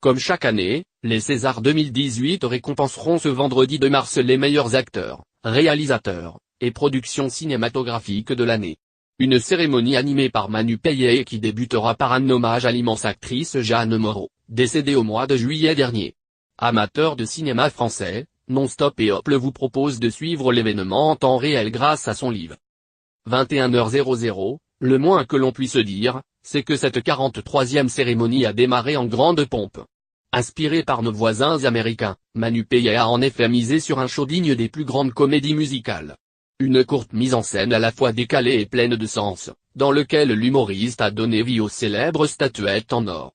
Comme chaque année, les Césars 2018 récompenseront ce vendredi 2 mars les meilleurs acteurs, réalisateurs, et productions cinématographiques de l'année. Une cérémonie animée par Manu Payet qui débutera par un hommage à l'immense actrice Jeanne Moreau, décédée au mois de juillet dernier. Amateurs de cinéma français, Non-Stop et Hop vous propose de suivre l'événement en temps réel grâce à son livre. 21h00, le moins que l'on puisse dire, c'est que cette 43e cérémonie a démarré en grande pompe. Inspiré par nos voisins américains, Manu Payet a en effet misé sur un show digne des plus grandes comédies musicales. Une courte mise en scène à la fois décalée et pleine de sens, dans lequel l'humoriste a donné vie aux célèbres statuettes en or.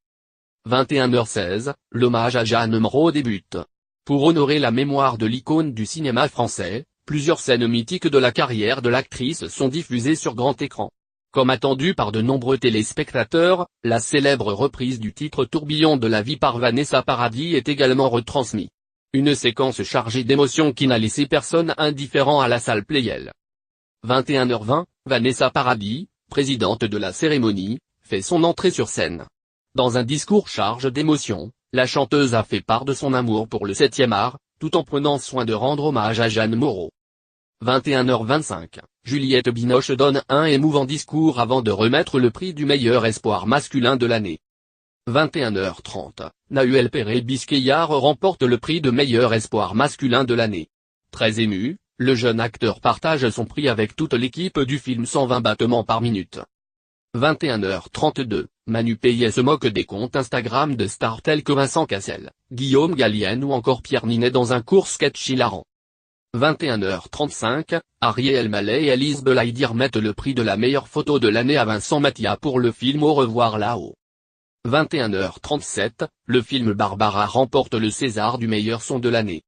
21h16, l'hommage à Jeanne Moreau débute. Pour honorer la mémoire de l'icône du cinéma français, plusieurs scènes mythiques de la carrière de l'actrice sont diffusées sur grand écran. Comme attendu par de nombreux téléspectateurs, la célèbre reprise du titre Tourbillon de la vie par Vanessa Paradis est également retransmise. Une séquence chargée d'émotions qui n'a laissé personne indifférent à la salle Playel. 21h20, Vanessa Paradis, présidente de la cérémonie, fait son entrée sur scène. Dans un discours chargé d'émotions, la chanteuse a fait part de son amour pour le 7e art, tout en prenant soin de rendre hommage à Jeanne Moreau. 21h25, Juliette Binoche donne un émouvant discours avant de remettre le prix du meilleur espoir masculin de l'année. 21h30, Nahuel Pérez-Biscayar remporte le prix de meilleur espoir masculin de l'année. Très ému, le jeune acteur partage son prix avec toute l'équipe du film 120 battements par minute. 21h32, Manu Payet se moque des comptes Instagram de stars tels que Vincent Cassel, Guillaume Gallienne ou encore Pierre Ninet dans un court sketch hilarant. 21h35, Ariel Mallet et Alice Belaïdi remettent le prix de la meilleure photo de l'année à Vincent Mathia pour le film Au revoir là-haut. 21h37, le film Barbara remporte le César du meilleur son de l'année.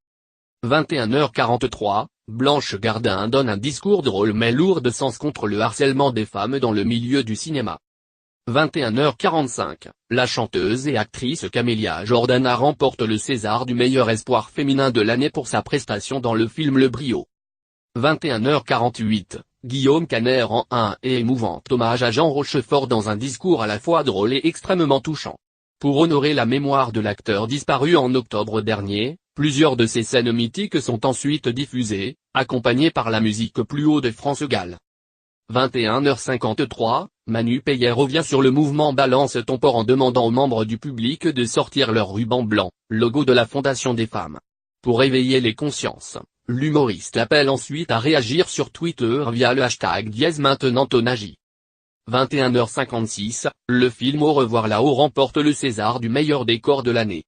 21h43, Blanche Gardin donne un discours drôle mais lourd de sens contre le harcèlement des femmes dans le milieu du cinéma. 21h45, la chanteuse et actrice Camélia Jordana remporte le César du meilleur espoir féminin de l'année pour sa prestation dans le film Le Brio. 21h48, Guillaume Canet rend un et émouvant hommage à Jean Rochefort dans un discours à la fois drôle et extrêmement touchant. Pour honorer la mémoire de l'acteur disparu en octobre dernier, plusieurs de ces scènes mythiques sont ensuite diffusées, accompagnées par la musique plus haut de France Gall. 21h53, Manu Payet revient sur le mouvement Balance ton port en demandant aux membres du public de sortir leur ruban blanc, logo de la Fondation des femmes. Pour éveiller les consciences, l'humoriste appelle ensuite à réagir sur Twitter via le hashtag #MaintenantOnAgit. 21h56, le film Au revoir là-haut remporte le César du meilleur décor de l'année.